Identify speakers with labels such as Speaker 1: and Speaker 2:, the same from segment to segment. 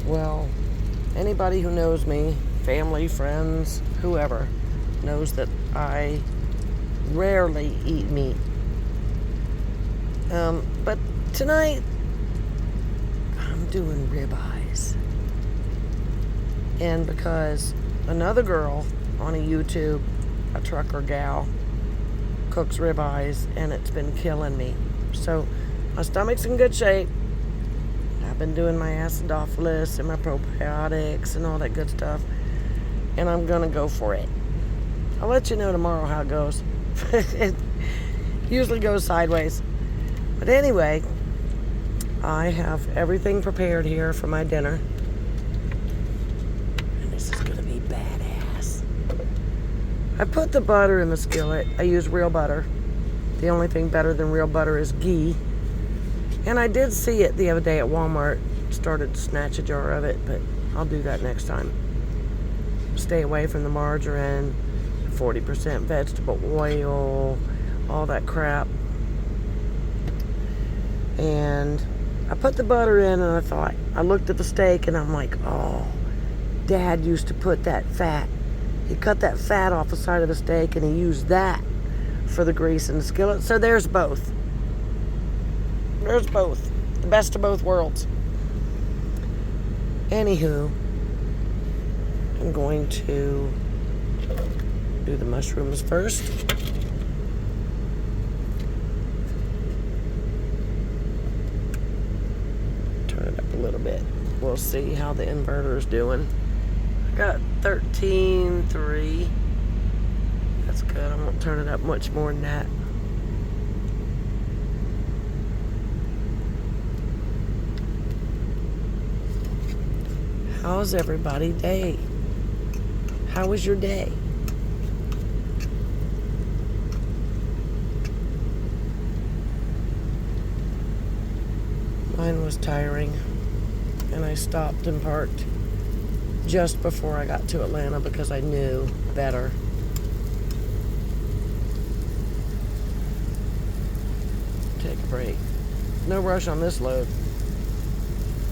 Speaker 1: Well, anybody who knows me, family, friends, whoever, knows that I rarely eat meat. But tonight, I'm doing ribeyes. And because another girl on a YouTube, a trucker gal, cooks ribeyes, and it's been killing me. So my stomach's in good shape. I've been doing my acidophilus and my probiotics and all that good stuff, and I'm gonna go for it. I'll let you know tomorrow how it goes. It usually goes sideways. But anyway, I have everything prepared here for my dinner. And this is gonna be badass. I put the butter in the skillet. I use real butter. The only thing better than real butter is ghee. And I did see it the other day at Walmart. Started to snatch a jar of it, but I'll do that next time. Stay away from the margarine, 40% vegetable oil, all that crap. And I put the butter in, and I looked at the steak, and I'm like, oh, Dad used to put that fat. He cut that fat off the side of the steak, and he used that for the grease in the skillet. So there's both. There's both. The best of both worlds. Anywho, I'm going to do the mushrooms first. Turn it up a little bit. We'll see how the inverter is doing. I got 13.3. That's good. I won't turn it up much more than that. How's everybody's day? How was your day? Mine was tiring, and I stopped and parked just before I got to Atlanta because I knew better. Take a break. No rush on this load.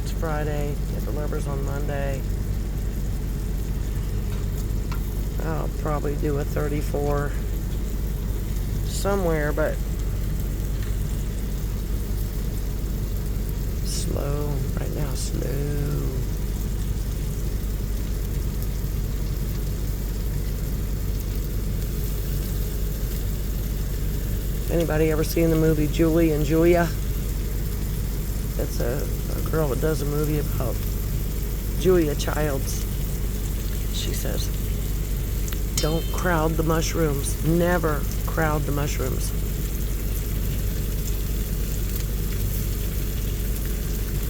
Speaker 1: It's Friday. It delivers on Monday. I'll probably do a 34 somewhere, but slow. Right now, slow. Anybody ever seen the movie Julie and Julia? It's a girl that does a movie about Julia Childs. She says, don't crowd the mushrooms. Never crowd the mushrooms.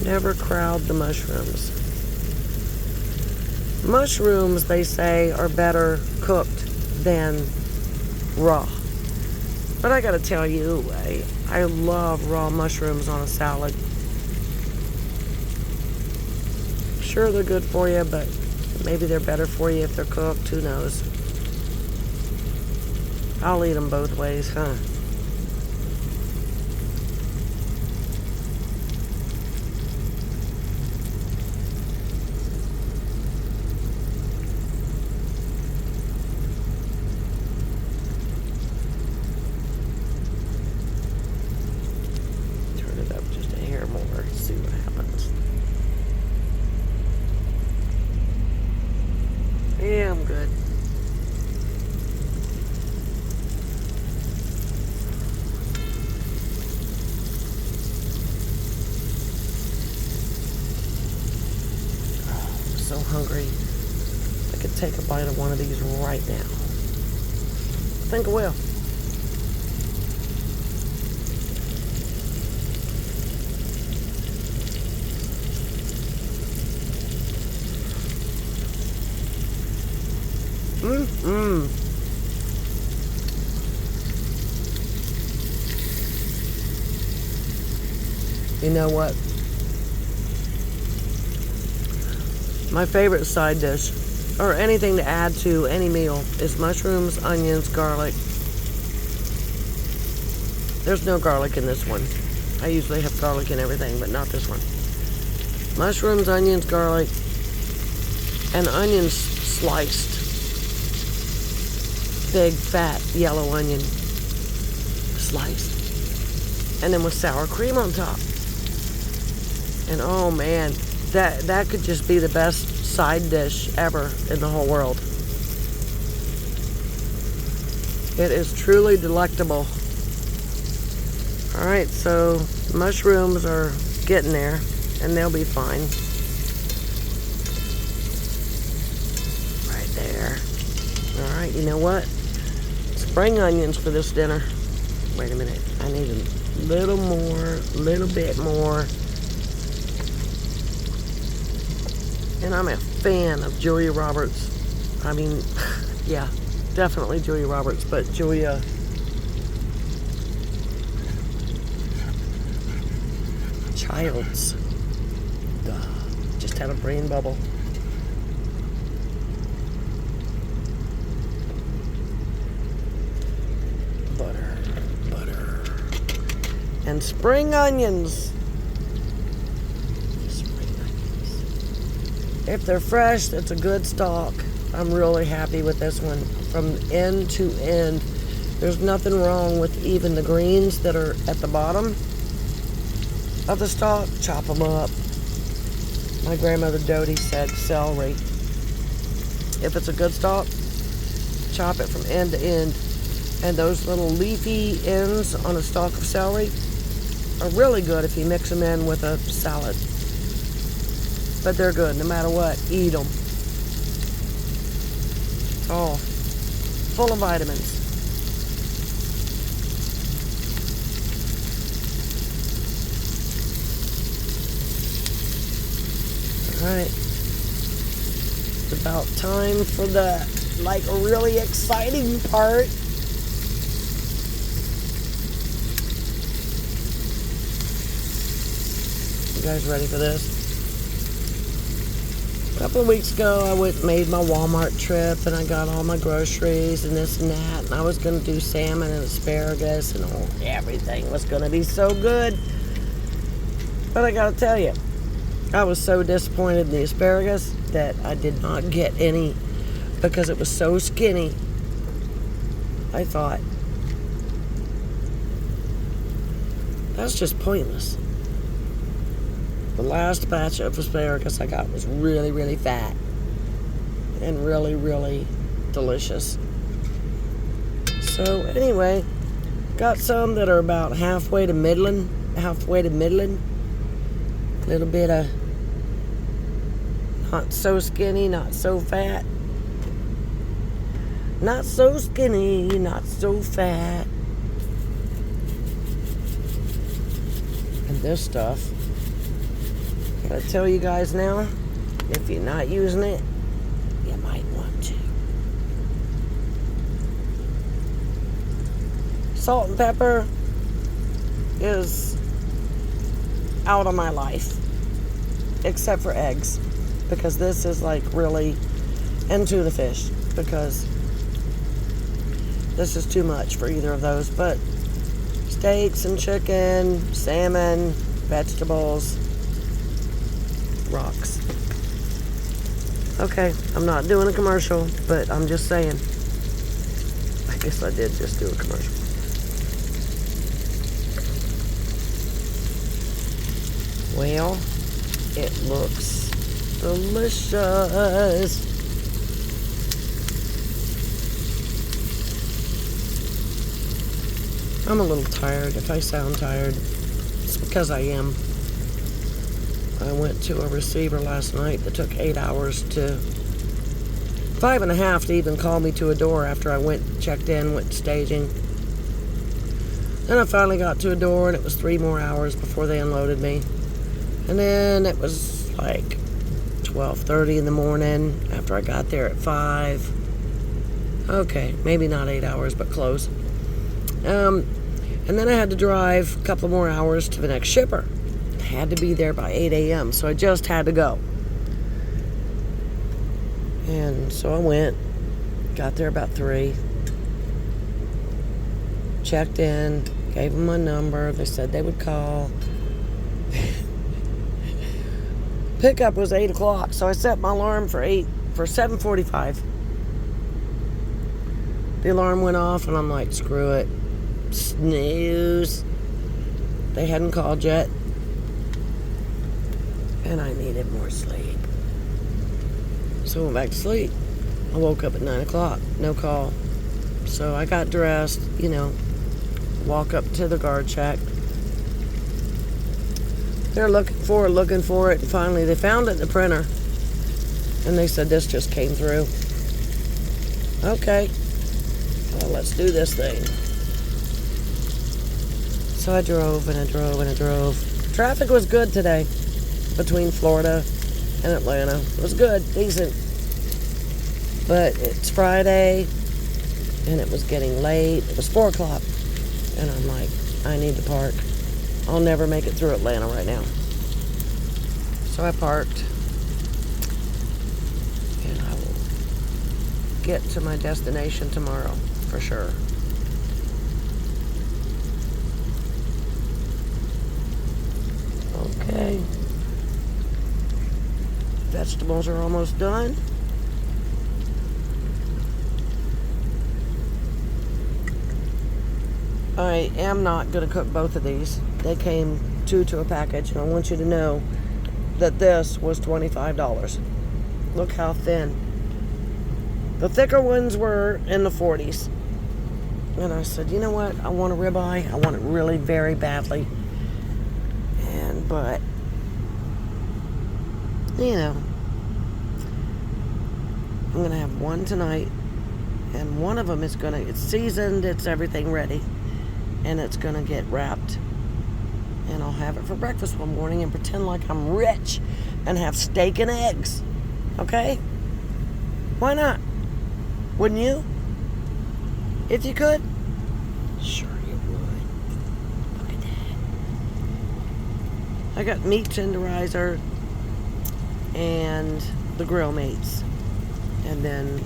Speaker 1: Never crowd the mushrooms. Mushrooms, they say, are better cooked than raw. But I gotta tell you, I love raw mushrooms on a salad. Sure, they're good for you, but maybe they're better for you if they're cooked. Who knows? I'll eat them both ways, huh? Turn it up just a hair more, see what happens. Yeah, I'm good. So hungry. I could take a bite of one of these right now. I think I will. You know what? My favorite side dish, or anything to add to any meal, is mushrooms, onions, garlic. There's no garlic in this one. I usually have garlic in everything, but not this one. Mushrooms, onions, garlic, and onions sliced. Big, fat, yellow onion sliced. And then with sour cream on top. And oh man, that could just be the best side dish ever in the whole world. It is truly delectable. Alright, so mushrooms are getting there, and they'll be fine. Right there. Alright, you know what? Spring onions for this dinner. Wait a minute. I need a little bit more. And I'm a fan of Julia Roberts. I mean, yeah, definitely Julia Roberts, but Julia Childs. Duh. Just had a brain bubble. Butter. And spring onions. If they're fresh, it's a good stock. I'm really happy with this one. From end to end, there's nothing wrong with even the greens that are at the bottom of the stalk. Chop them up. My grandmother Dodie said celery. If it's a good stalk, chop it from end to end. And those little leafy ends on a stalk of celery are really good if you mix them in with a salad. But they're good no matter what. Eat them. Oh, full of vitamins. Alright. It's about time for the, like, really exciting part. You guys ready for this? A couple of weeks ago, I made my Walmart trip, and I got all my groceries and this and that, and I was going to do salmon and asparagus, and everything was going to be so good. But I got to tell you, I was so disappointed in the asparagus that I did not get any because it was so skinny. I thought, that's just pointless. The last batch of asparagus I got was really, really fat and really, really delicious. So anyway, got some that are about halfway to middling. A little bit of not so skinny, not so fat. Not so skinny, not so fat. And this stuff, I tell you guys now, if you're not using it, you might want to. Salt and pepper is out of my life, except for eggs, because this is like really into the fish, because this is too much for either of those. But steaks and chicken, salmon, vegetables, rocks. Okay, I'm not doing a commercial, but I'm just saying. I guess I did just do a commercial. Well, it looks delicious. I'm a little tired. If I sound tired, it's because I am. I went to a receiver last night that took 8 hours to 5.5 to even call me to a door after I checked in, went staging. Then I finally got to a door, and it was 3 more hours before they unloaded me. And then it was like 12:30 in the morning after I got there at 5. Okay, maybe not 8 hours, but close. And then I had to drive a couple more hours to the next shipper. I had to be there by 8 a.m., so I just had to go. And so I went, got there about 3, checked in, gave them my number. They said they would call. pickup was 8 o'clock, so I set my alarm for 7:45. The alarm went off, and I'm like, screw it. Snooze. They hadn't called yet, and I needed more sleep. So I went back to sleep. I woke up at 9 o'clock, no call. So I got dressed, walk up to the guard shack. They're looking for it, and finally they found it in the printer. And they said, this just came through. Okay, well, let's do this thing. So I drove and I drove and I drove. Traffic was good today between Florida and Atlanta. It was good, decent. But it's Friday, and it was getting late. It was 4 o'clock. And I'm like, I need to park. I'll never make it through Atlanta right now. So I parked. And I will get to my destination tomorrow, for sure. Okay. Vegetables are almost done. I am not going to cook both of these. They came two to a package, and I want you to know that this was $25. Look how thin. The thicker ones were in the 40s. And I said, you know what? I want a ribeye. I want it really very badly. But, I'm going to have one tonight. And one of them is it's seasoned, it's everything ready. And it's going to get wrapped. And I'll have it for breakfast one morning and pretend like I'm rich and have steak and eggs. Okay? Why not? Wouldn't you? If you could? Sure you would. Look at that. I got meat tenderizer and the grill mates. And then,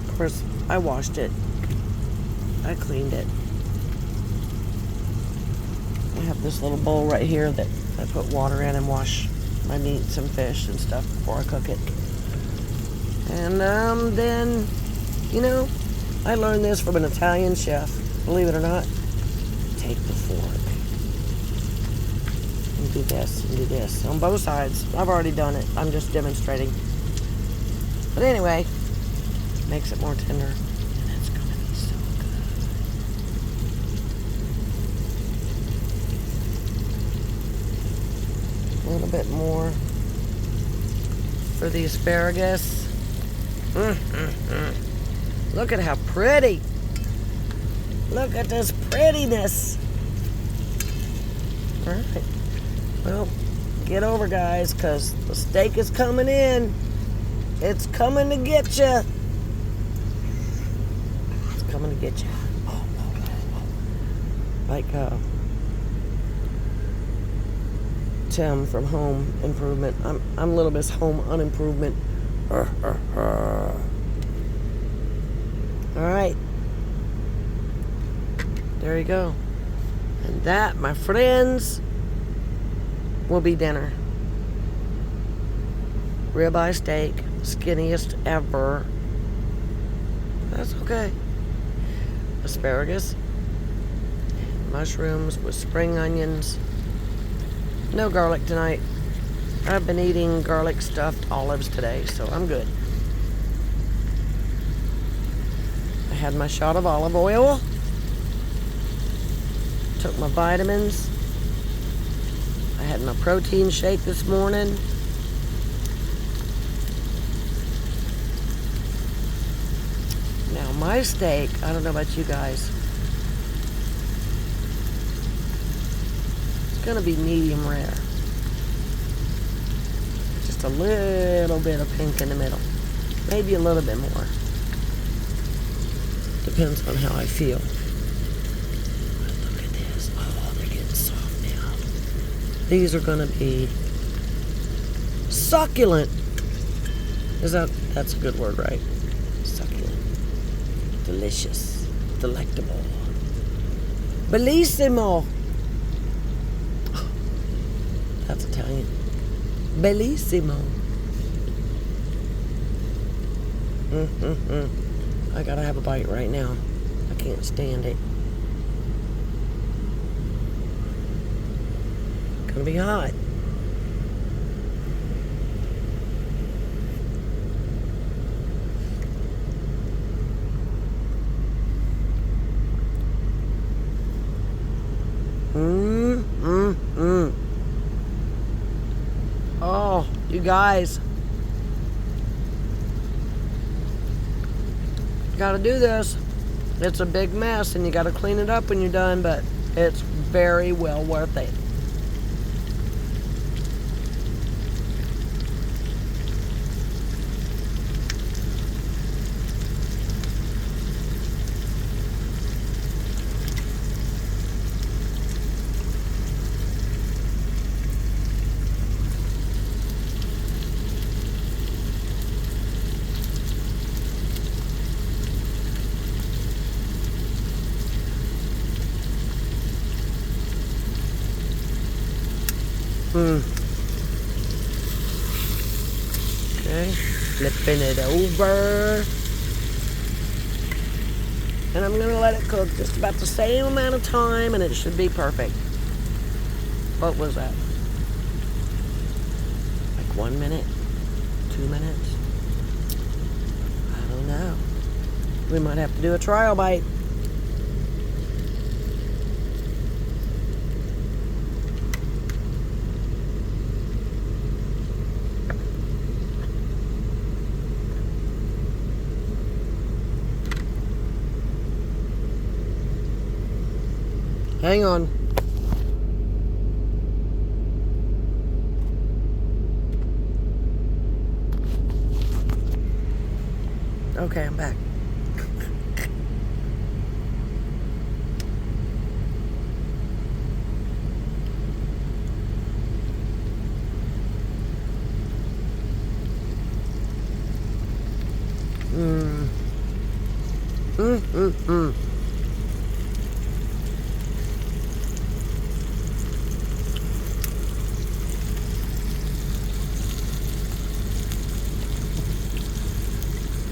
Speaker 1: of course, I washed it. I cleaned it. I have this little bowl right here that I put water in and wash my meats and fish and stuff before I cook it. And then, I learned this from an Italian chef. Believe it or not, take the fork and do this and do this on both sides. I've already done it. I'm just demonstrating. But anyway, makes it more tender, and it's gonna be so good. A little bit more for the asparagus. Look at how pretty. Look at this prettiness. All right. Well, get over, guys, because the steak is coming in. It's coming to get you. It's coming to get you. Oh. Like Tim from Home Improvement. I'm Little Miss Home Unimprovement. All right. There you go. And that, my friends, will be dinner. Ribeye steak, skinniest ever. That's okay. Asparagus, mushrooms with spring onions. No garlic tonight. I've been eating garlic stuffed olives today, so I'm good. I had my shot of olive oil. Took my vitamins. I had my protein shake this morning. Now my steak, I don't know about you guys. It's gonna be medium rare. Just a little bit of pink in the middle. Maybe a little bit more. Depends on how I feel. But look at this. Oh, they're getting soft now. These are gonna be succulent. That's a good word, right? Succulent. Delicious. Delectable. Bellissimo. That's Italian. Bellissimo. I gotta have a bite right now. I can't stand it. Gonna be hot. Oh, you guys. Gotta do this. It's a big mess and you gotta clean it up when you're done, but it's very well worth it. Okay, flipping it over. And I'm gonna let it cook just about the same amount of time and it should be perfect. What was that? Like 1 minute? 2 minutes? I don't know. We might have to do a trial bite. Hang on. Okay, I'm back.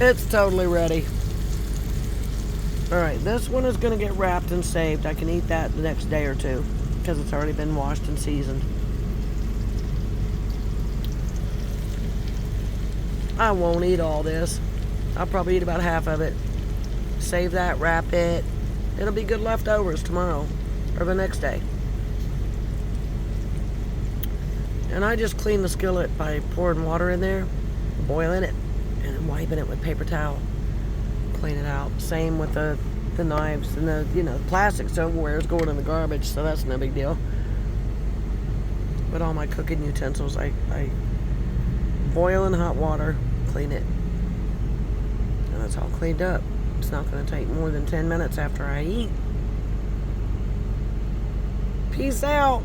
Speaker 1: It's totally ready. Alright, this one is going to get wrapped and saved. I can eat that the next day or two because it's already been washed and seasoned. I won't eat all this. I'll probably eat about half of it. Save that, wrap it. It'll be good leftovers tomorrow or the next day. And I just clean the skillet by pouring water in there, boiling it, and then wiping it with paper towel. Clean it out. Same with the knives and the plastic silverware is going in the garbage, so that's no big deal. But all my cooking utensils, I boil in hot water, clean it, and that's all cleaned up. It's not going to take more than 10 minutes after I eat. Peace out.